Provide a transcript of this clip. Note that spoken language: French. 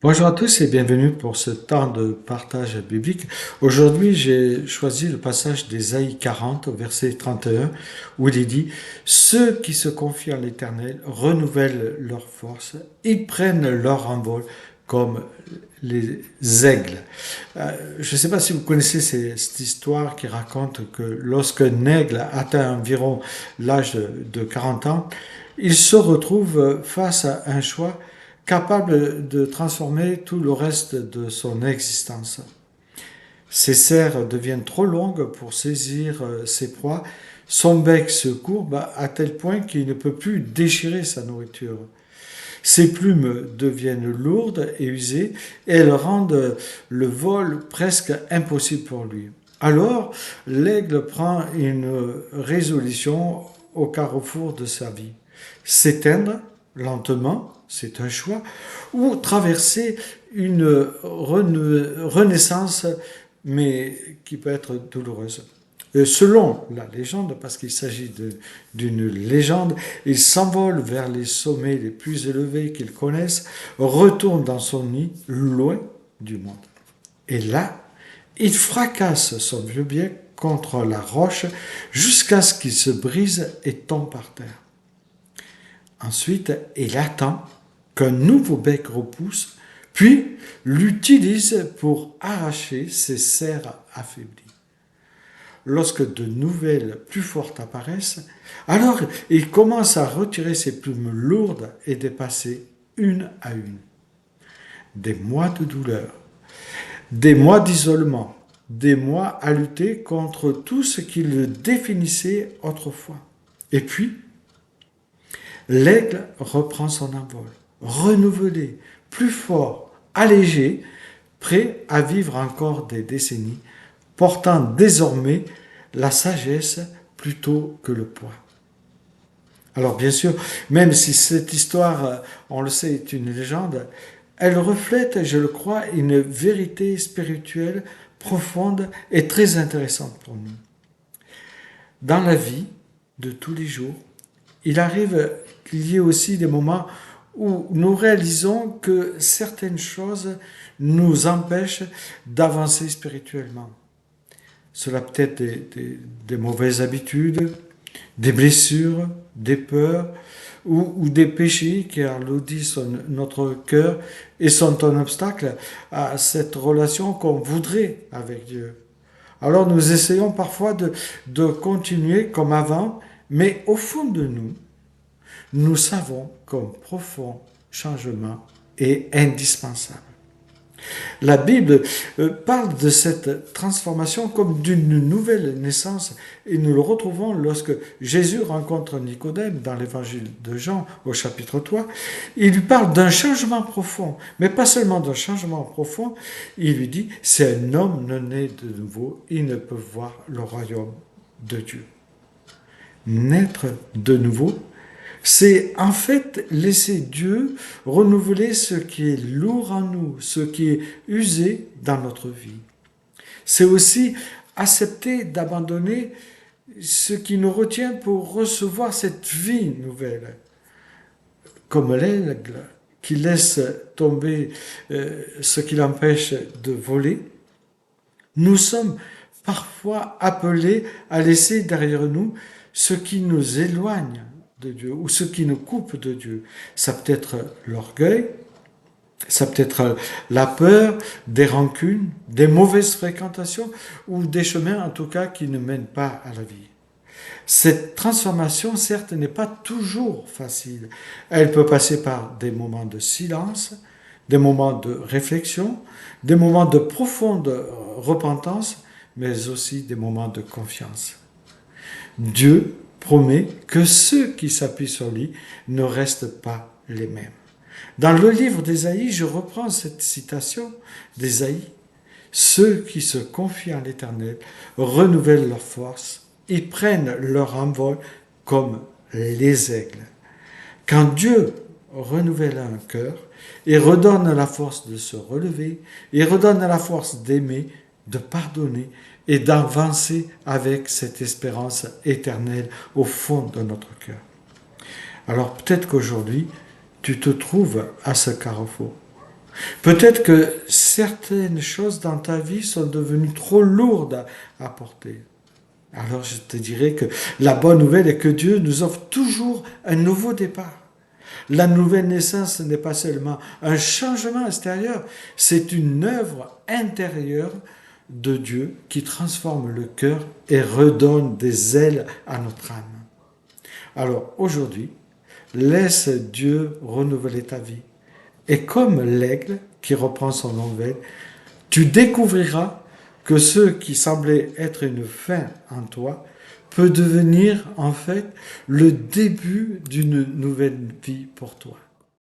Bonjour à tous et bienvenue pour ce temps de partage biblique. Aujourd'hui, j'ai choisi le passage d'Ésaïe 40 au verset 31 où il est dit « Ceux qui se confient en l'Éternel renouvellent leur force, ils prennent leur envol comme les aigles. » Je ne sais pas si vous connaissez cette histoire qui raconte que lorsqu'un aigle atteint environ l'âge de 40 ans, il se retrouve face à un choix capable de transformer tout le reste de son existence. Ses serres deviennent trop longues pour saisir ses proies, son bec se courbe à tel point qu'il ne peut plus déchirer sa nourriture. Ses plumes deviennent lourdes et usées et elles rendent le vol presque impossible pour lui. Alors, l'aigle prend une résolution au carrefour de sa vie. S'éteindre lentement, c'est un choix, ou traverser une renaissance, mais qui peut être douloureuse. Selon la légende, parce qu'il s'agit d'une légende, il s'envole vers les sommets les plus élevés qu'il connaisse, retourne dans son nid, loin du monde. Et là, il fracasse son vieux bec contre la roche jusqu'à ce qu'il se brise et tombe par terre. Ensuite, il attend qu'un nouveau bec repousse, puis l'utilise pour arracher ses serres affaiblies. Lorsque de nouvelles plus fortes apparaissent, alors il commence à retirer ses plumes lourdes et de passer une à une. Des mois de douleur, des mois d'isolement, des mois à lutter contre tout ce qui le définissait autrefois. Et puis, l'aigle reprend son envol, renouvelé, plus fort, allégé, prêt à vivre encore des décennies, portant désormais la sagesse plutôt que le poids. Alors bien sûr, même si cette histoire, on le sait, est une légende, elle reflète, je le crois, une vérité spirituelle profonde et très intéressante pour nous. Dans la vie de tous les jours, il arrive qu'il y ait aussi des moments où nous réalisons que certaines choses nous empêchent d'avancer spirituellement. Cela peut être des mauvaises habitudes, des blessures, des peurs ou des péchés qui alourdissent notre cœur et sont un obstacle à cette relation qu'on voudrait avec Dieu. Alors nous essayons parfois de continuer comme avant, mais au fond de nous, nous savons qu'un profond changement est indispensable. La Bible parle de cette transformation comme d'une nouvelle naissance et nous le retrouvons lorsque Jésus rencontre Nicodème dans l'évangile de Jean au chapitre 3. Il lui parle d'un changement profond, mais pas seulement d'un changement profond, il lui dit « c'est un homme non né de nouveau, il ne peut voir le royaume de Dieu ». Naître de nouveau, c'est en fait laisser Dieu renouveler ce qui est lourd en nous, ce qui est usé dans notre vie. C'est aussi accepter d'abandonner ce qui nous retient pour recevoir cette vie nouvelle. Comme l'aigle qui laisse tomber ce qui l'empêche de voler, nous sommes parfois appelés à laisser derrière nous ce qui nous éloigne de Dieu ou ce qui nous coupe de Dieu. Ça peut être l'orgueil, ça peut être la peur, des rancunes, des mauvaises fréquentations ou des chemins en tout cas qui ne mènent pas à la vie. Cette transformation, certes, n'est pas toujours facile. Elle peut passer par des moments de silence, des moments de réflexion, des moments de profonde repentance, mais aussi des moments de confiance. Dieu promet que ceux qui s'appuient sur lui ne restent pas les mêmes. Dans le livre d'Ésaïe, je reprends cette citation d'Ésaïe. Ceux qui se confient en l'Éternel renouvellent leur force, ils prennent leur envol comme les aigles. Quand Dieu renouvelle un cœur, il redonne la force de se relever, il redonne la force d'aimer, de pardonner et d'avancer avec cette espérance éternelle au fond de notre cœur. Alors peut-être qu'aujourd'hui, tu te trouves à ce carrefour. Peut-être que certaines choses dans ta vie sont devenues trop lourdes à porter. Alors je te dirais que la bonne nouvelle est que Dieu nous offre toujours un nouveau départ. La nouvelle naissance n'est pas seulement un changement extérieur, c'est une œuvre intérieure de Dieu qui transforme le cœur et redonne des ailes à notre âme. Alors aujourd'hui, laisse Dieu renouveler ta vie. Et comme l'aigle qui reprend son envol, tu découvriras que ce qui semblait être une fin en toi peut devenir en fait le début d'une nouvelle vie pour toi.